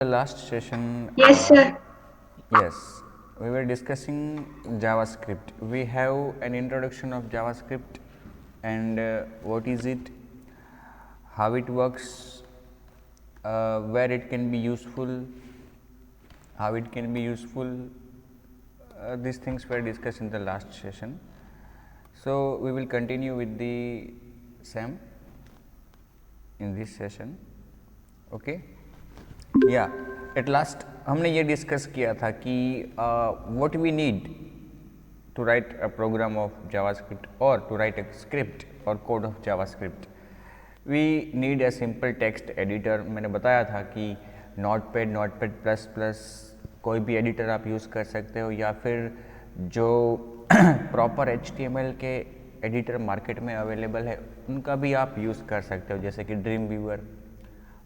The last session, Yes, sir. yes, we were discussing JavaScript. We have an introduction of JavaScript and what is it, how it works, where it can be useful, how it can be useful. These things were discussed in the last session. So we will continue with the same in this session. Okay. या at last हमने ये discuss किया था कि what we need to write a program of JavaScript और to write a script और code of JavaScript we need a simple text editor. मैंने बताया था कि नोटपैड प्लस प्लस कोई भी एडिटर आप यूज़ कर सकते हो या फिर जो प्रॉपर HTML के एडिटर मार्केट में अवेलेबल है उनका भी आप यूज़ कर सकते हो, जैसे कि ड्रीम व्यूअर।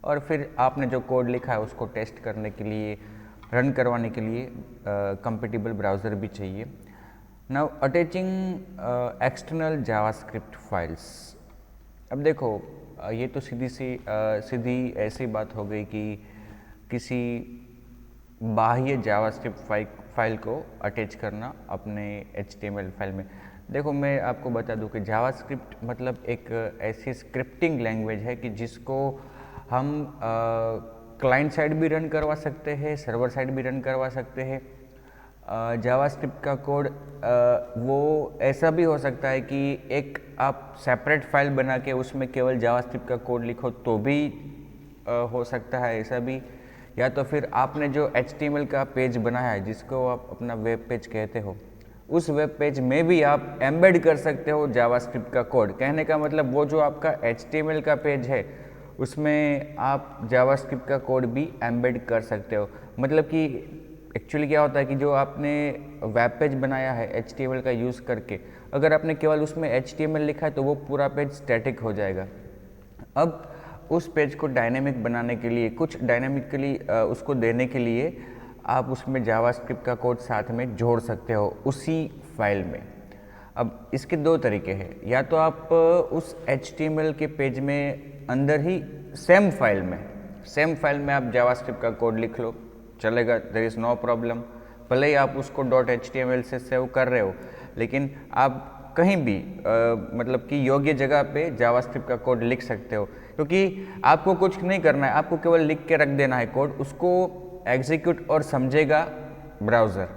और फिर आपने जो कोड लिखा है उसको टेस्ट करने के लिए, रन करवाने के लिए कंपेटिबल ब्राउज़र भी चाहिए। Now attaching external JavaScript files. अब देखो ये तो सीधी ऐसी बात हो गई कि किसी बाह्य जावास्क्रिप्ट फाइल को अटैच करना अपने HTML फाइल में। देखो मैं आपको बता दूं कि जावास्क्रिप्ट मतलब एक ऐसी स्क्रिप्टिंग लैंग्वेज है कि जिसको हम क्लाइंट साइड भी रन करवा सकते हैं, सर्वर साइड भी रन करवा सकते हैं। जावास्क्रिप्ट का कोड वो ऐसा भी हो सकता है कि एक आप सेपरेट फाइल बना के उसमें केवल जावास्क्रिप्ट का कोड लिखो तो भी हो सकता है ऐसा भी, या तो फिर आपने जो HTML का पेज बनाया है जिसको आप अपना वेब पेज कहते हो, उस वेब पेज में भी आप एम्बेड कर सकते हो जावास्क्रिप्ट का कोड। कहने का मतलब वो जो आपका HTML का पेज है उसमें आप जावास्क्रिप्ट का कोड भी एम्बेड कर सकते हो। मतलब कि एक्चुअली क्या होता है कि जो आपने वेब पेज बनाया है HTML का यूज़ करके, अगर आपने केवल उसमें HTML लिखा है तो वो पूरा पेज स्टैटिक हो जाएगा। अब उस पेज को डायनेमिक बनाने के लिए, कुछ डायनेमिकली उसको देने के लिए आप उसमें जावास्क्रिप्ट का कोड साथ में जोड़ सकते हो उसी फाइल में। अब इसके दो तरीके हैं, या तो आप उस HTML के पेज में अंदर ही सेम फाइल में आप जावास्क्रिप्ट का कोड लिख लो, चलेगा, देयर इज़ नो प्रॉब्लम। भले ही आप उसको .html से सेव कर रहे हो, लेकिन आप कहीं भी मतलब कि योग्य जगह पे जावास्क्रिप्ट का कोड लिख सकते हो, क्योंकि आपको कुछ नहीं करना है, आपको केवल लिख के रख देना है कोड, उसको एग्जीक्यूट और समझेगा ब्राउज़र,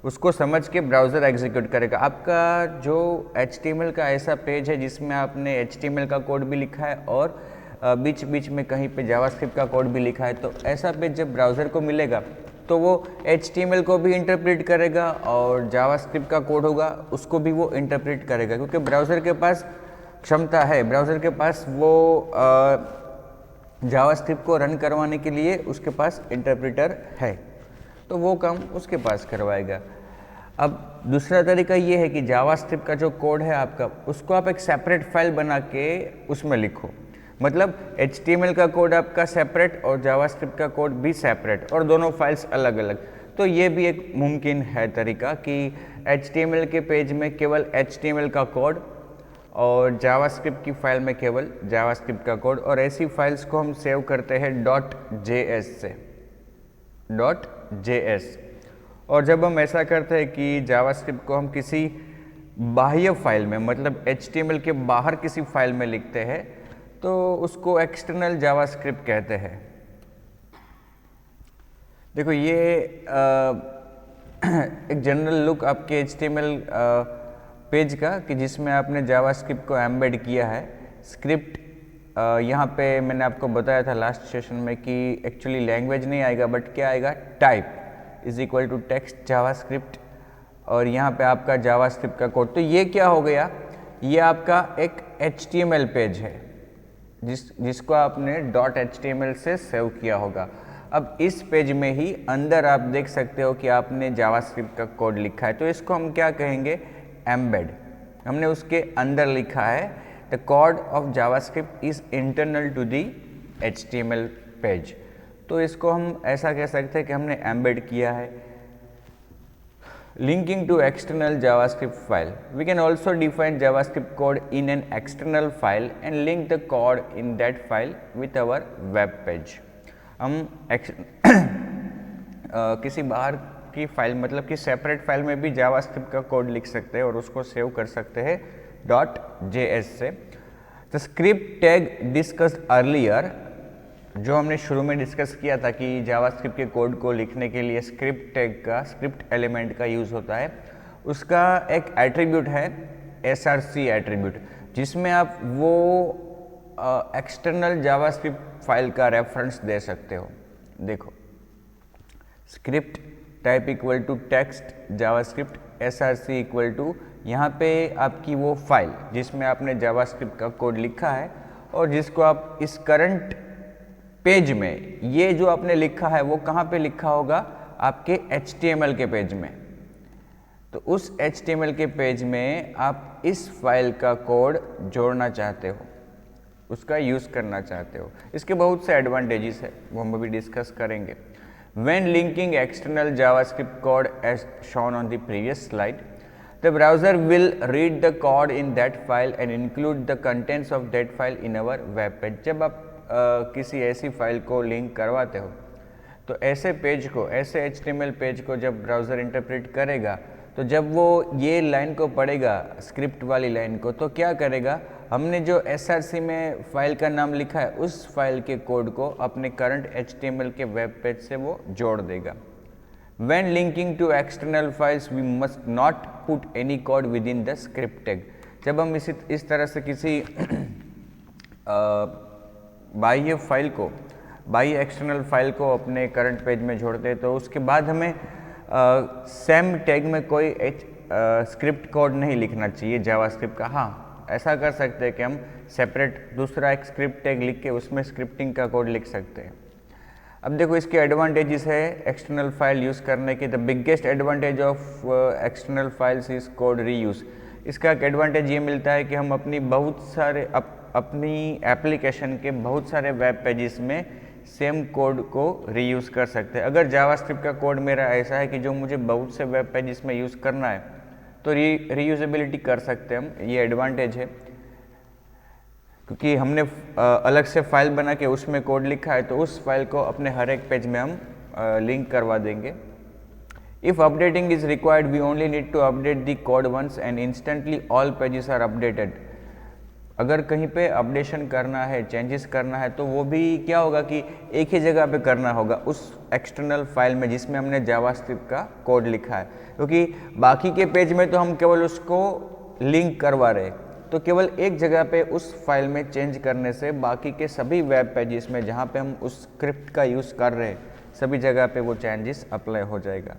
उसको समझ के ब्राउज़र एग्जीक्यूट करेगा। आपका जो HTML का ऐसा पेज है जिसमें आपने HTML का कोड भी लिखा है और बीच बीच में कहीं पे जावास्क्रिप्ट का कोड भी लिखा है, तो ऐसा पेज जब ब्राउज़र को मिलेगा तो वो HTML को भी इंटरप्रेट करेगा और जावास्क्रिप्ट का कोड होगा उसको भी वो इंटरप्रेट करेगा, क्योंकि ब्राउज़र के पास क्षमता है, ब्राउज़र के पास वो जावास्क्रिप्ट को रन करवाने के लिए उसके पास इंटरप्रेटर है, तो वो काम उसके पास करवाएगा। अब दूसरा तरीका ये है कि जावास्क्रिप्ट का जो कोड है आपका, उसको आप एक सेपरेट फाइल बना के उसमें लिखो। मतलब HTML का कोड आपका सेपरेट और जावास्क्रिप्ट का कोड भी सेपरेट, और दोनों फाइल्स अलग अलग। तो ये भी एक मुमकिन है तरीका कि HTML के पेज में केवल HTML का कोड और जावास्क्रिप्ट की फाइल में केवल जावास्क्रिप्ट का कोड, और ऐसी फाइल्स को हम सेव करते हैं .js से, .js। और जब हम ऐसा करते हैं कि जावास्क्रिप्ट को हम किसी बाह्य फाइल में, मतलब HTML के बाहर किसी फाइल में लिखते हैं, तो उसको एक्सटर्नल जावास्क्रिप्ट कहते हैं। देखो ये एक जनरल लुक आपके HTML पेज का कि जिसमें आपने जावास्क्रिप्ट को एम्बेड किया है। स्क्रिप्ट यहाँ पे मैंने आपको बताया था लास्ट सेशन में कि एक्चुअली लैंग्वेज नहीं आएगा, बट क्या आएगा, type is equal to text JavaScript, और यहाँ पे आपका जावास्क्रिप्ट का कोड। तो ये क्या हो गया, ये आपका एक HTML पेज है जिसको आपने .html से सेव किया होगा। अब इस पेज में ही अंदर आप देख सकते हो कि आपने जावास्क्रिप्ट का कोड लिखा है, तो इसको हम क्या कहेंगे, एम्बेड। हमने उसके अंदर लिखा है the code of JavaScript is internal to the HTML page, तो इसको हम ऐसा कह सकते हैं कि हमने एम्बेड किया है। Linking to external JavaScript file. We can also define JavaScript code in an external file and link the code in that file with our web page. हम किसी बाहर की फाइल मतलब कि सेपरेट फाइल में भी जावास्क्रिप्ट का कोड लिख सकते हैं और उसको सेव कर सकते हैं .js से। The script tag discussed earlier, जो हमने शुरू में डिस्कस किया था कि जावास्क्रिप्ट के कोड को लिखने के लिए स्क्रिप्ट टैग का, स्क्रिप्ट एलिमेंट का यूज़ होता है, उसका एक एट्रीब्यूट है src एट्रीब्यूट, जिसमें आप वो एक्सटर्नल जावास्क्रिप्ट फाइल का रेफरेंस दे सकते हो। देखो, script type equal to text JavaScript src equal to, यहाँ पे आपकी वो फाइल जिसमें आपने जावास्क्रिप्ट का कोड लिखा है और जिसको आप इस करंट पेज में, ये जो आपने लिखा है वो कहाँ पे लिखा होगा, आपके HTML के पेज में। तो उस HTML के पेज में आप इस फाइल का कोड जोड़ना चाहते हो, उसका यूज़ करना चाहते हो। इसके बहुत से एडवांटेजेस है, वो हम अभी डिस्कस करेंगे। When linking external JavaScript code as shown on the previous slide, the browser will read the code in that file and include the contents of that file in our web page। जब आप किसी ऐसी file को link करवाते हो तो ऐसे page को, ऐसे HTML पेज को जब ब्राउज़र इंटरप्रेट करेगा, तो जब वो ये लाइन को पढ़ेगा, स्क्रिप्ट वाली लाइन को, तो क्या करेगा, हमने जो src में फाइल का नाम लिखा है उस फाइल के कोड को अपने करंट HTML के वेब पेज से वो जोड़ देगा। When linking to external files, we must not put any code within the script tag। जब हम इस तरह से किसी बाह्य फाइल को, बाह्य एक्सटर्नल फाइल को अपने करंट पेज में जोड़ते हैं, तो उसके बाद हमें सेम टैग में कोई स्क्रिप्ट कोड नहीं लिखना चाहिए जावास्क्रिप्ट का। हाँ, ऐसा कर सकते हैं कि हम सेपरेट दूसरा एक स्क्रिप्ट टैग लिख के उसमें स्क्रिप्टिंग का कोड लिख सकते हैं। अब देखो, इसके एडवांटेजेस है एक्सटर्नल फाइल यूज़ करने के। The biggest advantage of external files is code reuse. इसका एक एडवांटेज ये मिलता है कि हम अपनी बहुत सारे अपनी एप्लीकेशन के बहुत सारे वेब पेजेस में सेम कोड को रीयूज़ कर सकते हैं। अगर जावास्क्रिप्ट का कोड मेरा ऐसा है कि जो मुझे बहुत से वेब पेजेस में यूज़ करना है, तो रीयूजेबिलिटी कर सकते हैं हम, ये एडवांटेज है। क्योंकि हमने अलग से फाइल बना के उसमें कोड लिखा है, तो उस फाइल को अपने हर एक पेज में हम लिंक करवा देंगे। If updating is required, we only need to update the code once and instantly all pages are updated. अगर कहीं पे अपडेशन करना है, चेंजेस करना है, तो वो भी क्या होगा कि एक ही जगह पे करना होगा, उस एक्सटर्नल फाइल में जिसमें हमने जावास्क्रिप्ट का कोड लिखा है। क्योंकि बाकी के पेज में तो हम केवल उसको लिंक करवा रहे, तो केवल एक जगह पे उस फाइल में चेंज करने से बाकी के सभी वेब पेजेस में जहाँ पे हम उस स्क्रिप्ट का यूज़ कर रहे हैं, सभी जगह पे वो चेंजेस अप्लाई हो जाएगा।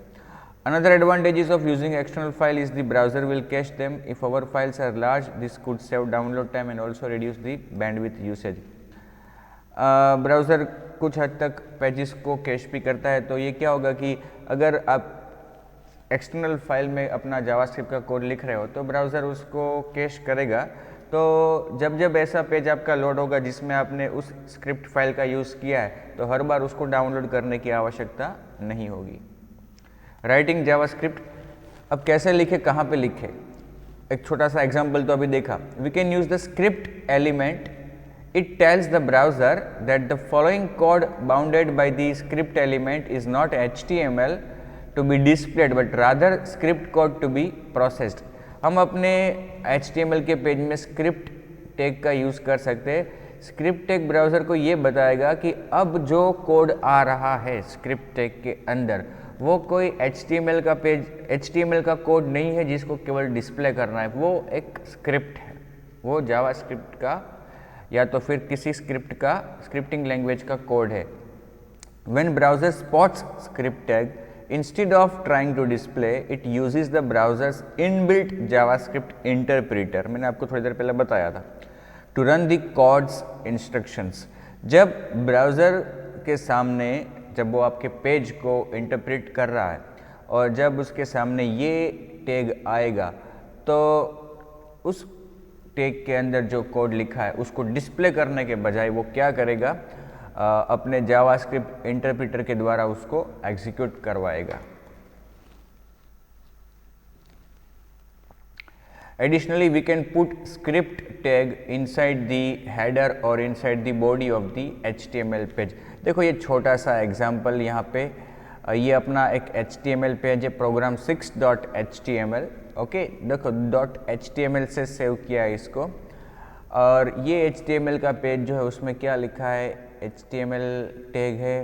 Another advantages of using external file is the browser will cache them. If our files are large, this could save download time and also reduce the bandwidth usage। Browser कुछ हद तक pages को cash भी करता है, तो ये क्या होगा कि अगर आप एक्सटर्नल फाइल में अपना जावास्क्रिप्ट का कोड लिख रहे हो, तो ब्राउज़र उसको कैश करेगा। तो जब जब ऐसा पेज आपका लोड होगा जिसमें आपने उस स्क्रिप्ट फाइल का यूज़ किया है, तो हर बार उसको डाउनलोड करने की आवश्यकता नहीं होगी। राइटिंग जावास्क्रिप्ट, अब कैसे लिखे, कहाँ पे लिखे, एक छोटा सा एग्जांपल तो अभी देखा। We can use the script element, it tells the browser that the following code bounded by the script element is not HTML to be displayed but rather script code to be processed. हम अपने HTML के page में script tag का use कर सकते हैं। Script tag browser को ये बताएगा कि अब जो कोड आ रहा है स्क्रिप्ट टैग के अंदर, वो कोई HTML का पेज, HTML का कोड नहीं है जिसको केवल डिस्प्ले करना है, वो एक स्क्रिप्ट है, वो जावास्क्रिप्ट का या तो फिर किसी स्क्रिप्ट का, स्क्रिप्टिंग लैंग्वेज का कोड है। When browser spots script tag, instead of trying to display, it uses the browser's inbuilt JavaScript interpreter, मैंने आपको थोड़ी देर पहले बताया था, to run the code's instructions। जब ब्राउज़र के सामने, जब वो आपके पेज को इंटरप्रेट कर रहा है और जब उसके सामने ये टैग आएगा, तो उस टैग के अंदर जो कोड लिखा है उसको डिस्प्ले करने के बजाय वो क्या करेगा, अपने जावास्क्रिप्ट इंटरप्रेटर के द्वारा उसको एग्जीक्यूट करवाएगा। Additionally, we can put script tag inside the header or inside the body of the HTML page. देखो ये छोटा सा एग्जाम्पल यहाँ पे ये अपना एक HTML पेज है, program 6.html. ओके, देखो .html से सेव किया है इसको, और ये HTML का पेज जो है उसमें क्या लिखा है, HTML टैग है,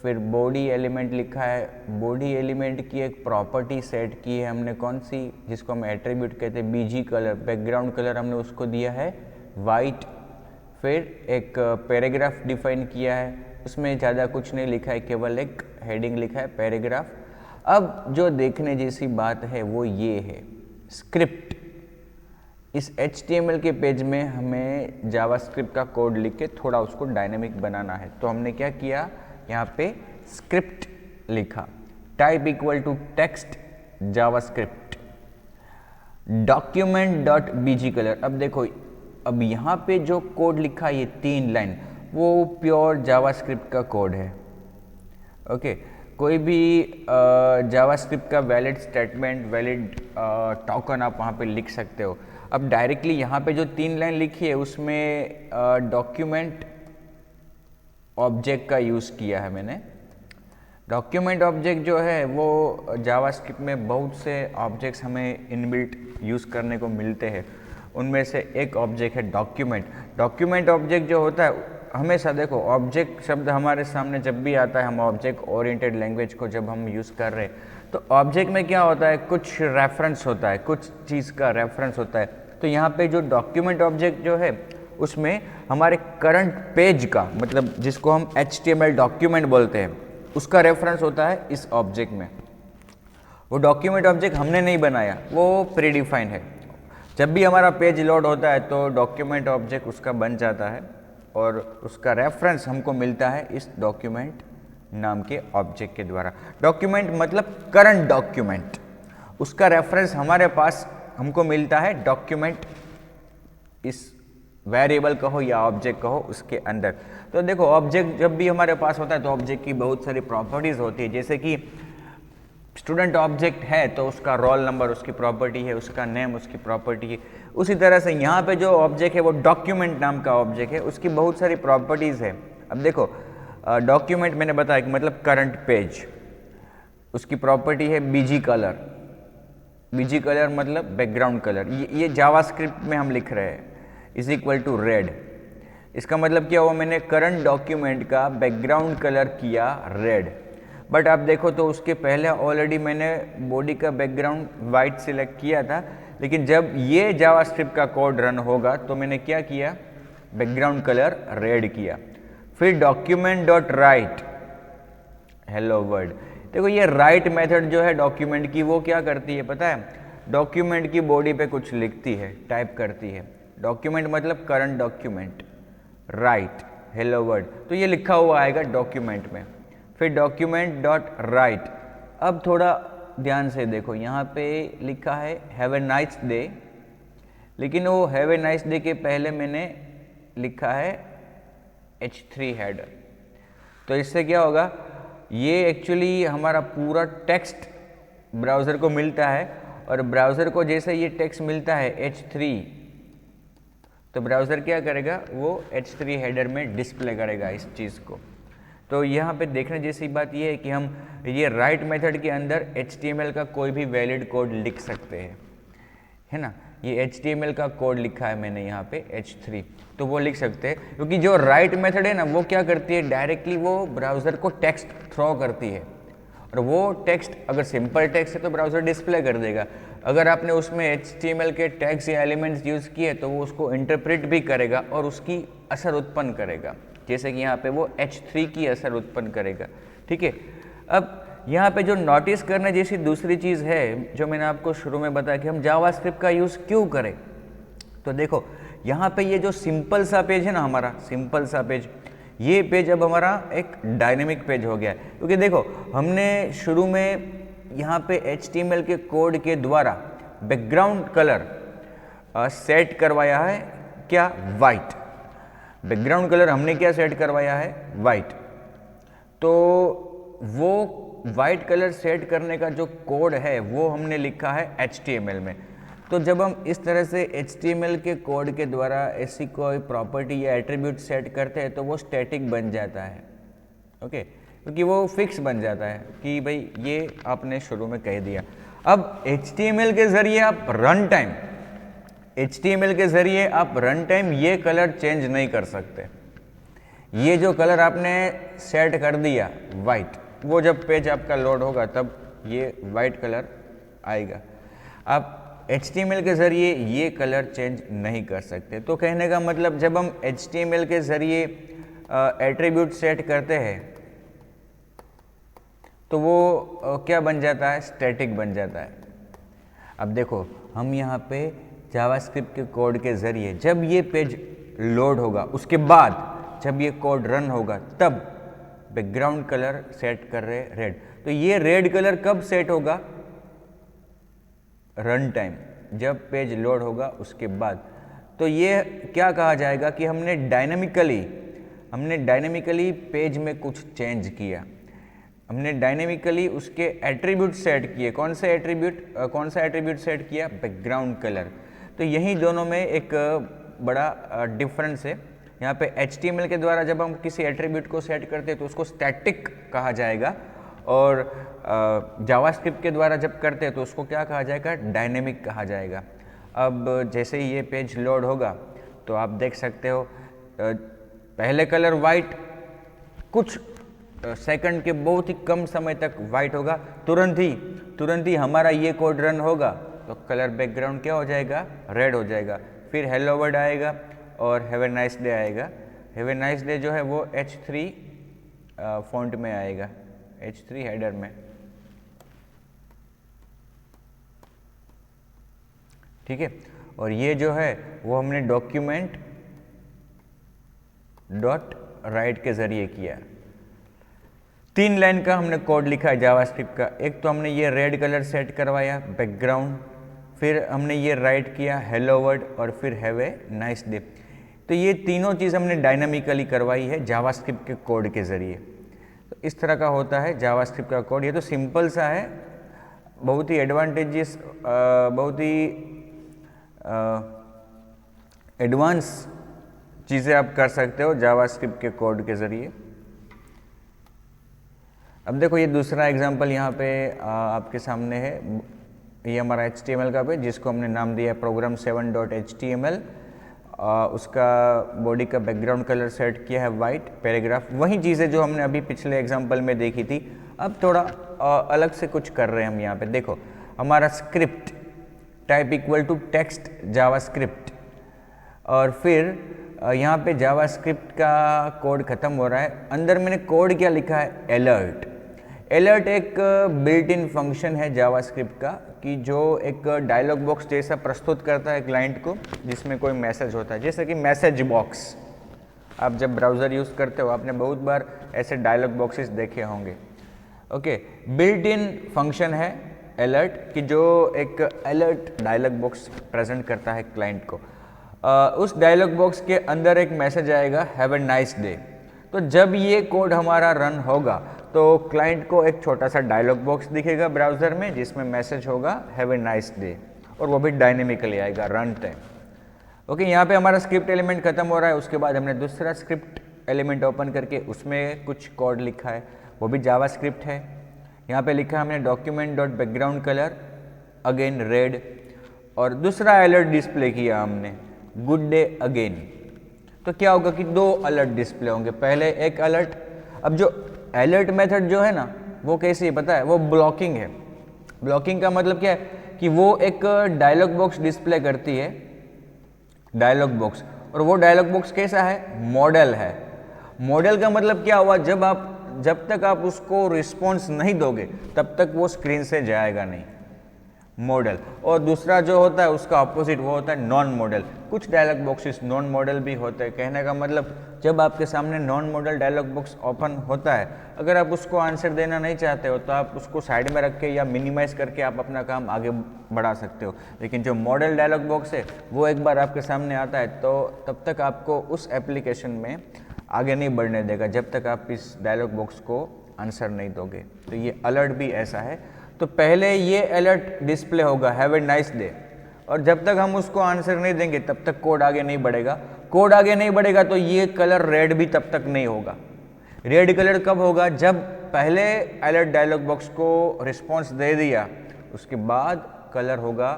फिर बॉडी एलिमेंट लिखा है। बॉडी एलिमेंट की एक प्रॉपर्टी सेट की है हमने, कौन सी, जिसको हम एट्रीब्यूट कहते हैं बीजी कलर, बैकग्राउंड कलर हमने उसको दिया है वाइट। फिर एक पैराग्राफ डिफाइन किया है, उसमें ज़्यादा कुछ नहीं लिखा है, केवल एक हेडिंग लिखा है पैराग्राफ। अब जो देखने जैसी बात है वो ये है स्क्रिप्ट। इस HTML के पेज में हमें जावास्क्रिप्ट का कोड लिख के थोड़ा उसको डायनेमिक बनाना है, तो हमने क्या किया, यहाँ पे स्क्रिप्ट लिखा, type equal to text JavaScript document dot BG colour. अब देखो, अब यहाँ पे जो कोड लिखा है ये 3 लाइन, वो प्योर जावास्क्रिप्ट का कोड है। ओके, कोई भी जावास्क्रिप्ट का वैलिड स्टेटमेंट, वैलिड टोकन आप वहाँ पे लिख सकते हो। अब डायरेक्टली यहाँ पे जो 3 लाइन लिखी है उसमें डॉक्यूमेंट ऑब्जेक्ट का यूज़ किया है मैंने। डॉक्यूमेंट ऑब्जेक्ट जो है वो जावास्क्रिप्ट में बहुत से ऑब्जेक्ट्स हमें इनबिल्ट यूज़ करने को मिलते हैं, उनमें से एक ऑब्जेक्ट है डॉक्यूमेंट। डॉक्यूमेंट ऑब्जेक्ट जो होता है, हमेशा देखो ऑब्जेक्ट शब्द हमारे सामने जब भी आता है, हम ऑब्जेक्ट ओरिएंटेड लैंग्वेज को जब हम यूज़ कर रहे हैं तो ऑब्जेक्ट में क्या होता है, कुछ रेफरेंस होता है, कुछ चीज़ का रेफरेंस होता है। तो यहाँ पे जो डॉक्यूमेंट ऑब्जेक्ट जो है उसमें हमारे करंट पेज का, मतलब जिसको हम HTML डॉक्यूमेंट बोलते हैं, उसका रेफरेंस होता है इस ऑब्जेक्ट में। वो डॉक्यूमेंट ऑब्जेक्ट हमने नहीं बनाया, वो प्रीडिफाइंड है। जब भी हमारा पेज लोड होता है तो डॉक्यूमेंट ऑब्जेक्ट उसका बन जाता है और उसका रेफरेंस हमको मिलता है इस डॉक्यूमेंट नाम के ऑब्जेक्ट के द्वारा। डॉक्यूमेंट मतलब करंट डॉक्यूमेंट, उसका रेफरेंस हमारे पास हमको मिलता है डॉक्यूमेंट, इस वेरिएबल कहो या ऑब्जेक्ट कहो उसके अंदर। तो देखो ऑब्जेक्ट जब भी हमारे पास होता है तो ऑब्जेक्ट की बहुत सारी प्रॉपर्टीज़ होती है, जैसे कि स्टूडेंट ऑब्जेक्ट है तो उसका रोल नंबर उसकी प्रॉपर्टी है, उसका नेम उसकी प्रॉपर्टी है। उसी तरह से यहाँ पे जो ऑब्जेक्ट है वो डॉक्यूमेंट नाम का ऑब्जेक्ट है, उसकी बहुत सारी प्रॉपर्टीज़ है। अब देखो डॉक्यूमेंट मैंने बताया कि मतलब करंट पेज, उसकी प्रॉपर्टी है बीजी कलर। बीजी कलर मतलब बैकग्राउंड कलर, ये जावास्क्रिप्ट में हम लिख रहे हैं, इज इक्वल टू रेड। इसका मतलब क्या हुआ, मैंने करंट डॉक्यूमेंट का बैकग्राउंड कलर किया रेड। बट आप देखो तो उसके पहले ऑलरेडी मैंने बॉडी का बैकग्राउंड वाइट सिलेक्ट किया था, लेकिन जब ये जावास्क्रिप्ट का कोड रन होगा तो मैंने क्या किया, बैकग्राउंड कलर रेड किया। फिर document dot right hello world. देखो ये राइट मेथड जो है डॉक्यूमेंट की, वो क्या करती है पता है, डॉक्यूमेंट की बॉडी पे कुछ लिखती है, टाइप करती है। डॉक्यूमेंट मतलब current document, right hello world, तो ये लिखा हुआ आएगा डॉक्यूमेंट में। फिर डॉक्यूमेंट डॉट राइट। अब थोड़ा ध्यान से देखो, यहाँ पे लिखा है हैव ए नाइस डे, लेकिन वो हैव ए नाइस डे के पहले मैंने लिखा है H3 हेडर। तो इससे क्या होगा, ये एक्चुअली हमारा पूरा टेक्स्ट ब्राउज़र को मिलता है, और ब्राउज़र को जैसे ये टेक्स्ट मिलता है H3, तो ब्राउज़र क्या करेगा, वो H3 हेडर में डिस्प्ले करेगा इस चीज़ को। तो यहाँ पे देखने जैसी बात ये है कि हम ये राइट मेथड के अंदर HTML का कोई भी वैलिड कोड लिख सकते हैं, है ना। ये HTML का कोड लिखा है मैंने यहाँ पे H3, तो वो लिख सकते हैं, क्योंकि जो राइट मेथड है ना वो क्या करती है, डायरेक्टली वो ब्राउज़र को टेक्स्ट थ्रो करती है, और वो टेक्स्ट अगर सिंपल टेक्स्ट है तो ब्राउज़र डिस्प्ले कर देगा। अगर आपने उसमें HTML के टैग्स या एलिमेंट्स यूज़ किए तो वो उसको इंटरप्रेट भी करेगा और उसकी असर उत्पन्न करेगा, जैसे कि यहाँ पे वो H3 की असर उत्पन्न करेगा, ठीक है। अब यहाँ पे जो नोटिस करने जैसी दूसरी चीज़ है, जो मैंने आपको शुरू में बताया कि हम जावास्क्रिप्ट का यूज़ क्यों करें, तो देखो यहाँ पे ये जो सिंपल सा पेज है ना हमारा, सिंपल सा पेज, ये पेज अब हमारा एक डायनेमिक पेज हो गया है, क्योंकि देखो हमने शुरू में यहाँ पे HTML के कोड के द्वारा बैकग्राउंड कलर सेट करवाया है, क्या, वाइट। बैकग्राउंड कलर हमने क्या सेट करवाया है, वाइट। तो वो वाइट कलर सेट करने का जो कोड है वो हमने लिखा है HTML में। तो जब हम इस तरह से HTML के कोड के द्वारा ऐसी कोई प्रॉपर्टी या एट्रीब्यूट सेट करते हैं तो वो स्टैटिक बन जाता है, ओके, क्योंकि वो फिक्स बन जाता है कि भाई ये आपने शुरू में कह दिया। अब HTML के ज़रिए आप रन टाइम ये कलर चेंज नहीं कर सकते। ये जो कलर आपने सेट कर दिया वाइट, वो जब पेज आपका लोड होगा तब ये वाइट कलर आएगा। आप HTML के ज़रिए ये कलर चेंज नहीं कर सकते। तो कहने का मतलब जब हम HTML के ज़रिए एट्रीब्यूट सेट करते हैं तो वो क्या बन जाता है, स्टैटिक बन जाता है। अब देखो हम यहाँ पे जावास्क्रिप्ट के कोड के ज़रिए जब ये पेज लोड होगा उसके बाद जब ये कोड रन होगा तब बैकग्राउंड कलर सेट कर रहे रेड। तो ये रेड कलर कब सेट होगा, रन टाइम, जब पेज लोड होगा उसके बाद। तो ये क्या कहा जाएगा कि हमने डायनेमिकली पेज में कुछ चेंज किया, हमने डायनेमिकली उसके एट्रीब्यूट सेट किए। कौन सा एट्रीब्यूट सेट किया, बैकग्राउंड कलर। तो यही दोनों में एक बड़ा डिफरेंस है। यहाँ पे HTML के द्वारा जब हम किसी एट्रीब्यूट को सेट करते हैं तो उसको स्टैटिक कहा जाएगा, और जावास्क्रिप्ट के द्वारा जब करते हैं तो उसको क्या कहा जाएगा, डायनेमिक कहा जाएगा। अब जैसे ही ये पेज लोड होगा तो आप देख सकते हो पहले कलर वाइट, कुछ सेकंड के बहुत ही कम समय तक वाइट होगा, तुरंत ही हमारा ये कोड रन होगा तो कलर बैकग्राउंड क्या हो जाएगा, रेड हो जाएगा। फिर हेलो वर्ड आएगा और हैव ए नाइस डे आएगा। हैव ए नाइस डे जो है वो H3 फॉन्ट में आएगा, H3 हेडर में, ठीक है। और ये जो है वो हमने डॉक्यूमेंट डॉट राइट के ज़रिए किया। 3 लाइन का हमने कोड लिखा है जावास्क्रिप्ट का। एक तो हमने ये रेड कलर सेट करवाया बैकग्राउंड, फिर हमने ये राइट किया हेलो वर्ड, और फिर हैव ए नाइस डे। तो ये तीनों चीज़ हमने डायनामिकली करवाई है जावास्क्रिप्ट के कोड के ज़रिए। तो इस तरह का होता है जावास्क्रिप्ट का कोड। ये तो सिंपल सा है, बहुत ही एडवांटेजेस, बहुत ही एडवांस चीज़ें आप कर सकते हो जावास्क्रिप्ट के कोड के ज़रिए। अब देखो ये दूसरा एग्जांपल यहाँ पे आपके सामने है। ये हमारा HTML का पेज जिसको हमने नाम दिया है program7.html। उसका बॉडी का बैकग्राउंड कलर सेट किया है वाइट, पैराग्राफ, वही चीज़ें जो हमने अभी पिछले एग्जांपल में देखी थी। अब थोड़ा अलग से कुछ कर रहे हैं हम यहाँ पे। देखो हमारा script type equal to text JavaScript, और फिर यहाँ पे जावास्क्रिप्ट का कोड ख़त्म हो रहा है। अंदर मैंने कोड क्या लिखा है, अलर्ट। अलर्ट एक बिल्ट इन फंक्शन है जावास्क्रिप्ट का कि जो एक डायलॉग बॉक्स जैसा प्रस्तुत करता है क्लाइंट को, जिसमें कोई मैसेज होता है, जैसे कि मैसेज बॉक्स। आप जब ब्राउज़र यूज़ करते हो आपने बहुत बार ऐसे डायलॉग बॉक्सेस देखे होंगे, ओके। बिल्ट इन फंक्शन है अलर्ट कि जो एक अलर्ट डायलॉग बॉक्स प्रेजेंट करता है क्लाइंट को। उस डायलॉग बॉक्स के अंदर एक मैसेज आएगा हैव ए नाइस डे। तो जब ये कोड हमारा रन होगा तो क्लाइंट को एक छोटा सा डायलॉग बॉक्स दिखेगा ब्राउज़र में जिसमें मैसेज होगा हैव ए नाइस डे, और वो भी डायनेमिकली आएगा रन टाइम, ओके। यहाँ पे हमारा स्क्रिप्ट एलिमेंट खत्म हो रहा है। उसके बाद हमने दूसरा स्क्रिप्ट एलिमेंट ओपन करके उसमें कुछ कोड लिखा है, वो भी जावास्क्रिप्ट है। यहाँ पे लिखा हमने document dot background colour again red, और दूसरा अलर्ट डिस्प्ले किया हमने गुड डे अगेन। तो क्या होगा कि 2 अलर्ट डिस्प्ले होंगे, पहले एक अलर्ट। अब जो अलर्ट मेथड जो है ना वो कैसी है पता है, वो ब्लॉकिंग है। ब्लॉकिंग का मतलब क्या है कि वो एक डायलॉग बॉक्स डिस्प्ले करती है, डायलॉग बॉक्स, और वो डायलॉग बॉक्स कैसा है, मॉडल है। मॉडल का मतलब क्या हुआ, जब तक आप उसको रिस्पॉन्स नहीं दोगे तब तक वो स्क्रीन से जाएगा नहीं, मॉडल। और दूसरा जो होता है उसका अपोजिट, वो होता है नॉन मॉडल। कुछ डायलॉग बॉक्सेस नॉन मॉडल भी होते हैं। कहने का मतलब जब आपके सामने non modal dialog box open होता है, अगर आप उसको आंसर देना नहीं चाहते हो तो आप उसको साइड में रख के या मिनिमाइज करके आप अपना काम आगे बढ़ा सकते हो। लेकिन जो मॉडल डायलॉग बॉक्स है वो एक बार आपके सामने आता है तो तब तक आपको उस एप्लीकेशन में आगे नहीं बढ़ने देगा जब तक आप इस डायलॉग बॉक्स को आंसर नहीं दोगे। तो ये अलर्ट भी ऐसा है। तो पहले ये अलर्ट डिस्प्ले होगा हैव ए नाइस डे, और जब तक हम उसको आंसर नहीं देंगे तब तक कोड आगे नहीं बढ़ेगा। कोड आगे नहीं बढ़ेगा तो ये कलर रेड भी तब तक नहीं होगा। रेड कलर कब होगा? जब पहले अलर्ट डायलॉग बॉक्स को रिस्पॉन्स दे दिया, उसके बाद कलर होगा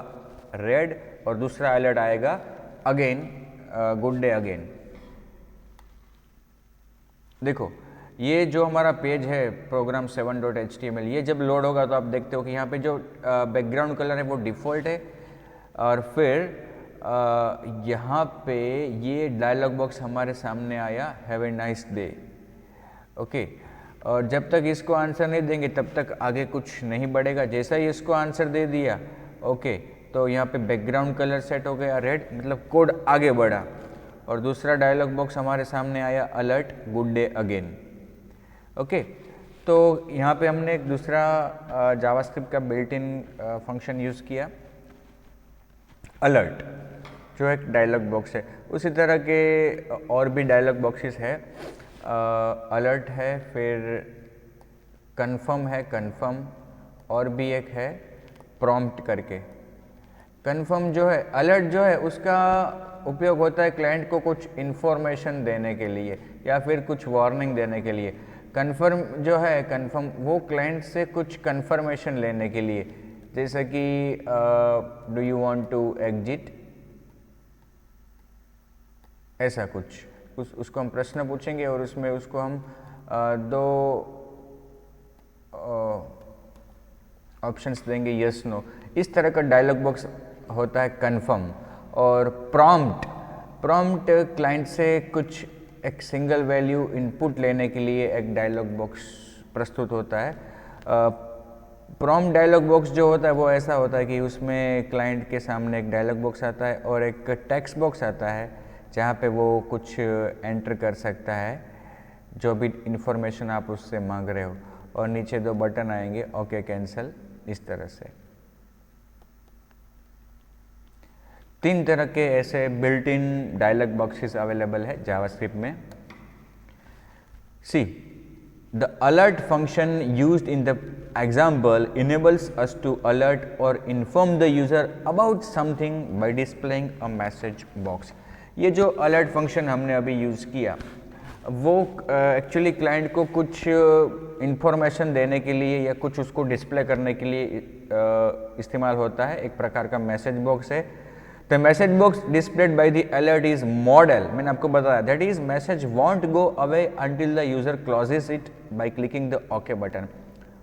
रेड और दूसरा अलर्ट आएगा अगेन, गुड डे अगेन। देखो ये जो हमारा पेज है program 7.html, ये जब लोड होगा तो आप देखते हो कि यहाँ पे जो बैकग्राउंड कलर है वो डिफ़ॉल्ट है, और फिर यहाँ पे ये डायलॉग बॉक्स हमारे सामने आया, have a nice day. Okay, और जब तक इसको आंसर नहीं देंगे तब तक आगे कुछ नहीं बढ़ेगा। जैसा ही इसको आंसर दे दिया ओके, तो यहाँ पे बैकग्राउंड कलर सेट हो गया रेड, मतलब कोड आगे बढ़ा। और दूसरा डायलॉग बॉक्स हमारे सामने आया, alert good day again. Okay, तो यहाँ पे हमने एक दूसरा जावास्क्रिप्ट का बिल्ट इन फंक्शन यूज़ किया, अलर्ट, जो एक डायलॉग बॉक्स है। उसी तरह के और भी डायलॉग बॉक्सेस है, अलर्ट है, फिर कन्फर्म है, कन्फर्म, और भी एक है प्रॉम्प्ट करके। कन्फर्म जो है, अलर्ट जो है उसका उपयोग होता है क्लाइंट को कुछ इन्फॉर्मेशन देने के लिए या फिर कुछ वार्निंग देने के लिए। कन्फर्म जो है, कन्फर्म वो क्लाइंट से कुछ कन्फर्मेशन लेने के लिए, जैसे कि do you want to exit, ऐसा कुछ। उसको हम प्रश्न पूछेंगे और उसमें उसको हम दो ऑप्शंस देंगे, यस नो। इस तरह का डायलॉग बॉक्स होता है कन्फर्म। और प्रॉम्प्ट क्लाइंट से कुछ एक सिंगल वैल्यू इनपुट लेने के लिए एक डायलॉग बॉक्स प्रस्तुत होता है। प्रॉम्प्ट डायलॉग बॉक्स जो होता है वो ऐसा होता है कि उसमें क्लाइंट के सामने एक डायलॉग बॉक्स आता है और एक टेक्स्ट बॉक्स आता है जहाँ पे वो कुछ एंटर कर सकता है, जो भी इंफॉर्मेशन आप उससे मांग रहे हो, और नीचे दो बटन आएंगे, ओके, कैंसिल, इस तरह से। तीन तरह के ऐसे built in dialog boxes available है जावास्क्रिप्ट में। See, the alert function used in the example enables us to alert or inform the user about something by displaying a message box। ये जो अलर्ट फंक्शन हमने अभी use किया वो actually client को कुछ इंफॉर्मेशन देने के लिए या कुछ उसको डिस्प्ले करने के लिए इस्तेमाल होता है। एक प्रकार का मैसेज बॉक्स है। The message box displayed by the alert is modal, मैंने आपको बताया, that is message won't go away until the user closes it by clicking the okay button.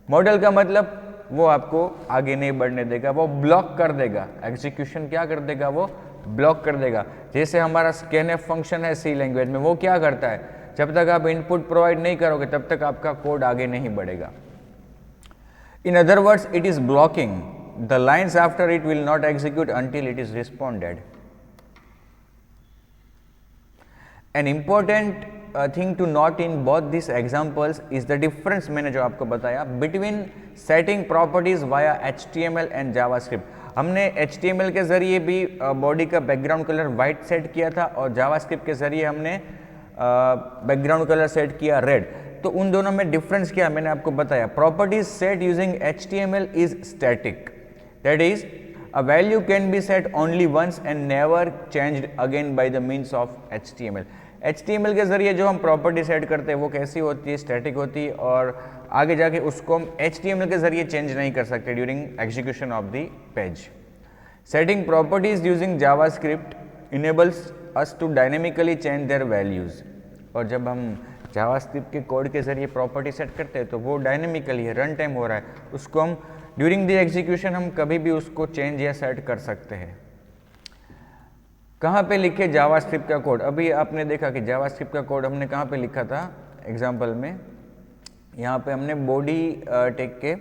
Modal का मतलब वो आपको आगे नहीं बढ़ने देगा, वो ब्लॉक कर देगा, एग्जीक्यूशन क्या कर देगा, वो ब्लॉक कर देगा। जैसे हमारा स्कैनएफ फंक्शन है सी लैंग्वेज में, वो क्या करता है, जब तक आप इनपुट प्रोवाइड नहीं करोगे तब तक आपका कोड आगे नहीं बढ़ेगा। In other words, it is blocking, the lines after it will not execute until it is responded। An important thing to note in both these examples is the difference मैंने जो आपको बताया between setting properties via HTML and JavaScript। हमने HTML के जरिए भी body का background colour white set किया था और JavaScript के जरिए हमने बैकग्राउंड कलर सेट किया रेड। तो उन दोनों में डिफरेंस क्या मैंने आपको बताया। Properties set using HTML is static, that is a value can be set only once and never changed again by the means of HTML। HTML के जरिए जो हम प्रॉपर्टी सेट करते हैं वो कैसी होती है, स्टैटिक होती है, और आगे जाके उसको हम HTML के जरिए चेंज नहीं कर सकते during execution of the page. Setting properties using JavaScript enables us to dynamically change their values. और जब हम जावास्क्रिप्ट के कोड के जरिए प्रॉपर्टी सेट करते हैं तो वो डायनेमिकली है, रन टाइम हो रहा है, उसको हम ड्यूरिंग द एग्जीक्यूशन हम कभी भी उसको चेंज या सेट कर सकते हैं। कहाँ पे लिखे जावास्क्रिप्ट का कोड? अभी आपने देखा कि जावास्क्रिप्ट का कोड हमने कहाँ पे लिखा था एग्जांपल में, यहाँ पे हमने बॉडी टैग के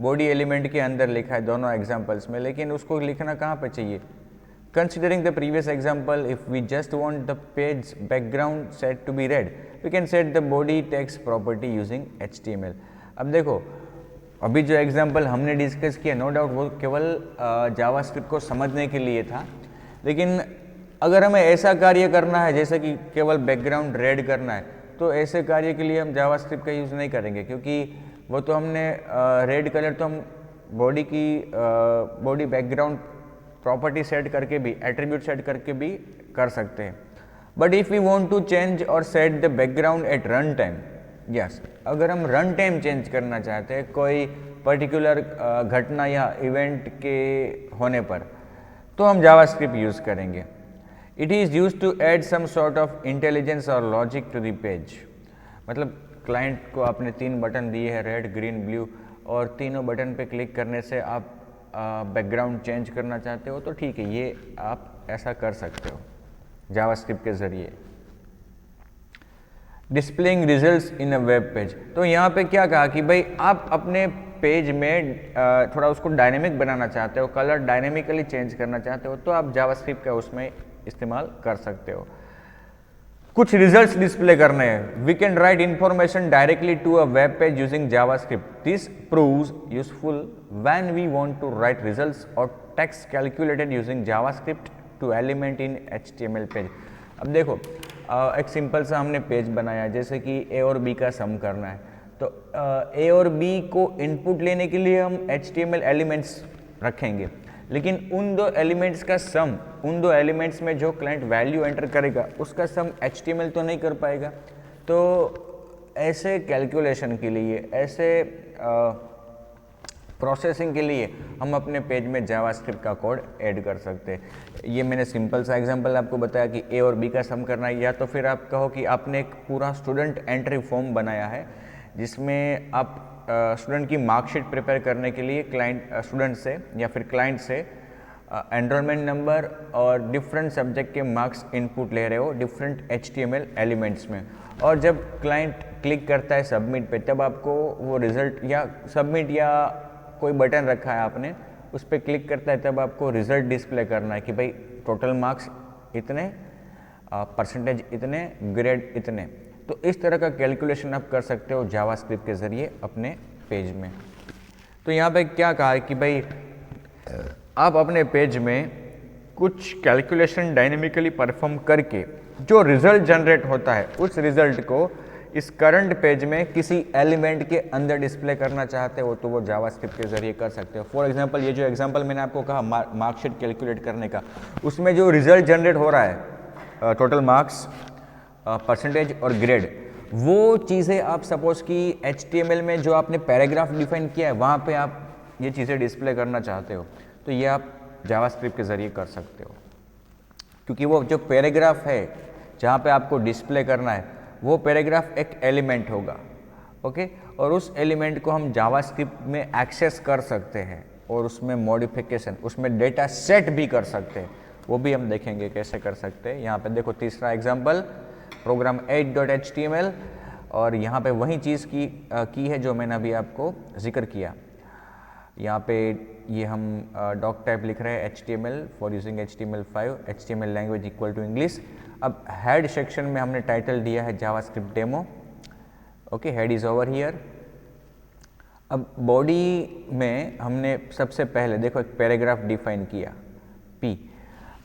बॉडी एलिमेंट के अंदर लिखा है दोनों एग्जांपल्स में, लेकिन उसको लिखना कहाँ पे चाहिए? Considering the previous example, if we just want the page background set to be red, we can set the body text property using HTML। अब देखो, अभी जो एग्जाम्पल हमने डिस्कस किया, नो डाउट वो केवल जावास्क्रिप्ट को समझने के लिए था, लेकिन अगर हमें ऐसा कार्य करना है जैसे कि केवल बैकग्राउंड रेड करना है, तो ऐसे कार्य के लिए हम जावास्क्रिप्ट का यूज़ नहीं करेंगे, क्योंकि वो तो हमने रेड कलर तो हम बॉडी बैकग्राउंड प्रॉपर्टी सेट करके भी, एट्रीब्यूट सेट करके भी कर सकते हैं। But if we want to change और set the background at run time, yes, अगर हम रन टाइम चेंज करना चाहते हैं कोई पर्टिकुलर घटना या इवेंट के होने पर, तो हम जावास्क्रिप्ट यूज़ करेंगे। It is use to add some sort of intelligence और लॉजिक टू द पेज। मतलब क्लाइंट को आपने 3 बटन दिए हैं, रेड, ग्रीन, ब्लू, और तीनों बटन पे क्लिक करने से आप बैकग्राउंड चेंज करना चाहते हो, तो ठीक है, ये आप ऐसा कर सकते हो जावास्क्रिप्ट के ज़रिए। Displaying results in a web page, तो यहाँ पे क्या कहा कि भाई आप अपने पेज में थोड़ा उसको डायनेमिक बनाना चाहते हो, कलर डायनेमिकली चेंज करना चाहते हो, तो आप जावास्क्रिप्ट का उसमें इस्तेमाल कर सकते हो। कुछ रिजल्ट्स डिस्प्ले करने हैं, we can write information directly to a web page using JavaScript. This proves useful when we want to write results और text calculated using JavaScript to element in HTML page. अब देखो एक simple सा हमने page बनाया, जैसे कि A और B का सम करना है, तो A और B को इनपुट लेने के लिए हम HTML एलिमेंट्स रखेंगे, लेकिन उन दो एलिमेंट्स का सम, उन दो एलिमेंट्स में जो क्लाइंट वैल्यू एंटर करेगा उसका सम HTML तो नहीं कर पाएगा। तो ऐसे कैलकुलेशन के लिए, ऐसे प्रोसेसिंग के लिए हम अपने पेज में जावास्क्रिप्ट का कोड ऐड कर सकते हैं। ये मैंने सिंपल सा एग्जांपल आपको बताया कि A और B का सम करना है, या तो फिर आप कहो कि आपने एक पूरा स्टूडेंट एंट्री फॉर्म बनाया है जिसमें आप स्टूडेंट की मार्कशीट प्रिपेयर करने के लिए स्टूडेंट से या फिर क्लाइंट से एनरोलमेंट नंबर और डिफरेंट सब्जेक्ट के मार्क्स इनपुट ले रहे हो डिफरेंट HTML एलिमेंट्स में, और जब क्लाइंट क्लिक करता है सबमिट पे, तब आपको वो रिजल्ट, या सबमिट या कोई बटन रखा है आपने, उस पर क्लिक करता है, तब आपको रिजल्ट डिस्प्ले करना है कि भाई टोटल मार्क्स इतने, परसेंटेज इतने, ग्रेड इतने। तो इस तरह का कैलकुलेशन आप कर सकते हो जावास्क्रिप्ट के ज़रिए अपने पेज में। तो यहाँ पे क्या कहा है कि भाई आप अपने पेज में कुछ कैलकुलेशन डायनेमिकली परफॉर्म करके जो रिजल्ट जनरेट होता है, उस रिजल्ट को इस करंट पेज में किसी एलिमेंट के अंदर डिस्प्ले करना चाहते हो, तो वो जावास्क्रिप्ट के ज़रिए कर सकते हो। फॉर एग्जांपल, ये जो एग्जांपल मैंने आपको कहा मार्कशीट कैलकुलेट करने का, उसमें जो रिजल्ट जनरेट हो रहा है, टोटल मार्क्स, परसेंटेज और ग्रेड, वो चीज़ें आप सपोज कि HTML में जो आपने पैराग्राफ डिफाइन किया है, वहाँ पे आप ये चीज़ें डिस्प्ले करना चाहते हो, तो ये आप जावास्क्रिप्ट के ज़रिए कर सकते हो। क्योंकि वो जो पैराग्राफ है जहाँ पे आपको डिस्प्ले करना है, वो पैराग्राफ एक एलिमेंट होगा, ओके, और उस एलिमेंट को हम जावास्क्रिप्ट में एक्सेस कर सकते हैं और उसमें मॉडिफिकेशन, उसमें डेटा सेट भी कर सकते हैं, वो भी हम देखेंगे कैसे कर सकते हैं। यहाँ पे देखो तीसरा एग्जांपल, प्रोग्राम 8.html, और यहाँ पे वही चीज़ की है जो मैंने अभी आपको जिक्र किया। यहाँ पे ये हम डॉक टाइप लिख रहे हैं HTML for using HTML5, HTML language equal to English. अब हेड सेक्शन में हमने टाइटल दिया है JavaScript demo, okay, head is over here. अब बॉडी में हमने सबसे पहले देखो एक पैराग्राफ डिफाइन किया P।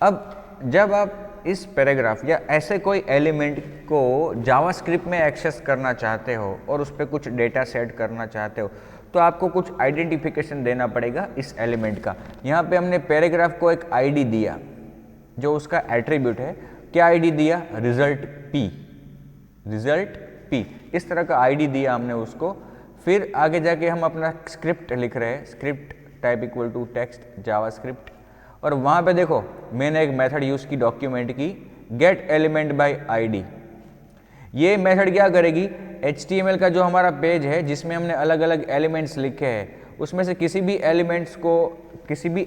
अब जब आप इस पैराग्राफ या ऐसे कोई एलिमेंट को जावास्क्रिप्ट में एक्सेस करना चाहते हो और उस पर कुछ डेटा सेट करना चाहते हो, तो आपको कुछ आइडेंटिफिकेशन देना पड़ेगा इस एलिमेंट का। यहाँ पे हमने पैराग्राफ को एक ID दिया जो उसका एट्रीब्यूट है। क्या ID दिया? रिजल्ट P, रिजल्ट P, इस तरह का ID दिया हमने उसको। फिर आगे जाके हम अपना स्क्रिप्ट लिख रहे हैं, script type equal to text JavaScript, और वहाँ पे देखो मैंने एक मेथड यूज़ की डॉक्यूमेंट की, गेट एलिमेंट बाय ID। ये मेथड क्या करेगी, HTML का जो हमारा पेज है जिसमें हमने अलग अलग एलिमेंट्स लिखे हैं, उसमें से किसी भी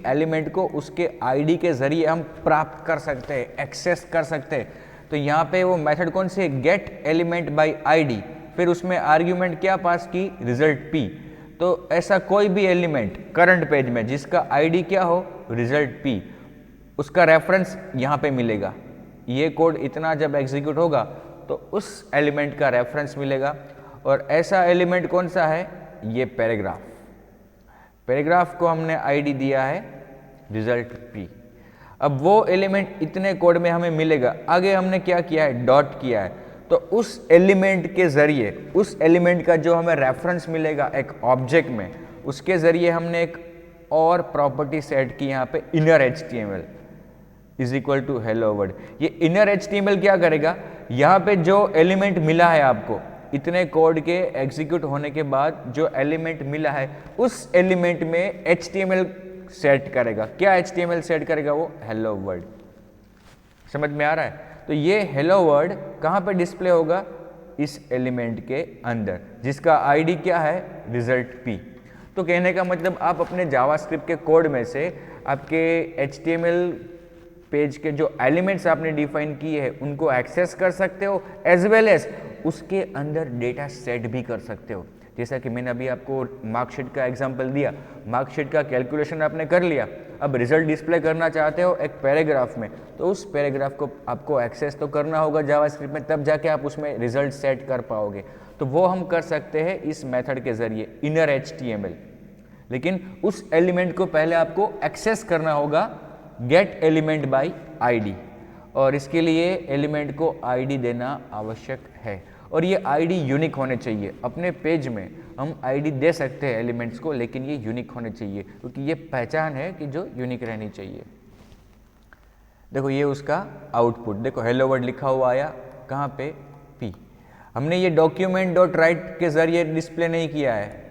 एलिमेंट को उसके ID के ज़रिए हम प्राप्त कर सकते हैं, एक्सेस कर सकते हैं। तो यहाँ पे वो मेथड कौन सी है, गेट एलिमेंट बाय ID, फिर उसमें आर्ग्यूमेंट क्या पास की, रिजल्ट P। तो ऐसा कोई भी एलिमेंट करंट पेज में जिसका ID क्या हो, रिजल्ट P, उसका रेफरेंस यहाँ पे मिलेगा। ये कोड इतना जब एग्जीक्यूट होगा तो उस एलिमेंट का रेफरेंस मिलेगा। और ऐसा एलिमेंट कौन सा है, ये पैराग्राफ। पैराग्राफ को हमने ID दिया है रिजल्ट P। अब वो एलिमेंट इतने कोड में हमें मिलेगा। आगे हमने क्या किया है, डॉट किया है। तो उस एलिमेंट के ज़रिए, उस एलिमेंट का जो हमें रेफरेंस मिलेगा एक ऑब्जेक्ट में, उसके ज़रिए हमने एक और प्रॉपर्टी सेट की यहाँ पे inner HTML is equal to hello world. ये इनर HTML क्या करेगा, यहाँ पे जो एलिमेंट मिला है आपको इतने कोड के एग्जीक्यूट होने के बाद जो एलिमेंट मिला है उस एलिमेंट में HTML सेट करेगा। क्या HTML सेट करेगा, वो हेलो वर्ल्ड। समझ में आ रहा है? तो ये हेलो वर्ल्ड कहाँ पे डिस्प्ले होगा, इस एलिमेंट के अंदर, जिसका आईडी क्या है, रिजल्ट p। तो कहने का मतलब आप अपने जावास्क्रिप्ट के कोड में से आपके HTML पेज के जो एलिमेंट्स आपने डिफाइन किए हैं उनको एक्सेस कर सकते हो, एज वेल एज उसके अंदर डेटा सेट भी कर सकते हो। जैसा कि मैंने अभी आपको मार्कशीट का एग्जांपल दिया, मार्कशीट का कैलकुलेशन आपने कर लिया, अब रिजल्ट डिस्प्ले करना चाहते हो एक पैराग्राफ में, तो उस पैराग्राफ को आपको एक्सेस तो करना होगा जावास्क्रिप्ट में, तब जाके आप उसमें रिजल्ट सेट कर पाओगे। तो वो हम कर सकते हैं इस मेथड के जरिए, इनर HTML। लेकिन उस एलिमेंट को पहले आपको एक्सेस करना होगा गेट एलिमेंट बाय ID, और इसके लिए एलिमेंट को ID देना आवश्यक है, और ये ID यूनिक होने चाहिए। अपने पेज में हम ID दे सकते हैं एलिमेंट्स को, लेकिन ये यूनिक होने चाहिए, क्योंकि ये पहचान है कि जो यूनिक रहनी चाहिए। देखो ये उसका आउटपुट, देखो हेलो वर्ल्ड लिखा हुआ आया, कहाँ पे, P। हमने ये डॉक्यूमेंट डॉट राइट के जरिए डिस्प्ले नहीं किया है,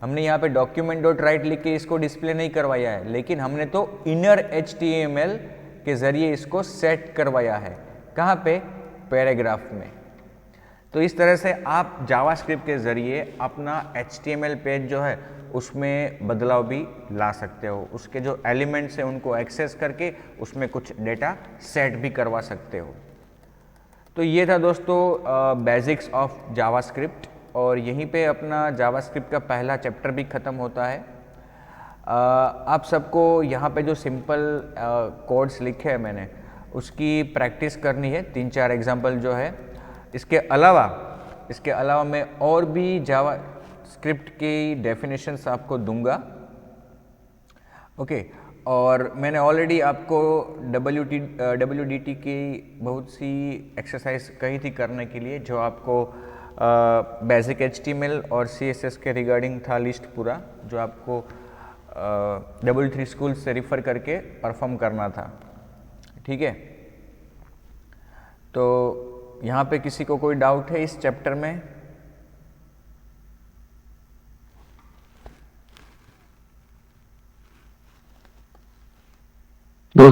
हमने यहाँ पे डॉक्यूमेंट डॉट राइट लिख के इसको डिस्प्ले नहीं करवाया है, लेकिन हमने तो इनर HTML के जरिए इसको सेट करवाया है। कहाँ पे, पैराग्राफ में। तो इस तरह से आप जावास्क्रिप्ट के जरिए अपना HTML पेज जो है उसमें बदलाव भी ला सकते हो, उसके जो एलिमेंट्स हैं उनको एक्सेस करके उसमें कुछ डेटा सेट भी करवा सकते हो। तो ये था दोस्तों बेसिक्स ऑफ जावास्क्रिप्ट, और यहीं पे अपना जावास्क्रिप्ट का पहला चैप्टर भी ख़त्म होता है। आप सबको यहाँ पे जो सिंपल कोड्स लिखे हैं मैंने उसकी प्रैक्टिस करनी है, 3-4 एग्जाम्पल जो है। इसके अलावा मैं और भी जावास्क्रिप्ट की डेफिनेशंस आपको दूंगा, ओके। और मैंने ऑलरेडी आपको WDT की बहुत सी एक्सरसाइज कही थी करने के लिए, जो आपको बेसिक HTML और CSS के रिगार्डिंग था लिस्ट पूरा, जो आपको W3 स्कूल से रिफ़र करके परफॉर्म करना था, ठीक है। तो यहाँ पे किसी को कोई डाउट है इस चैप्टर में? दो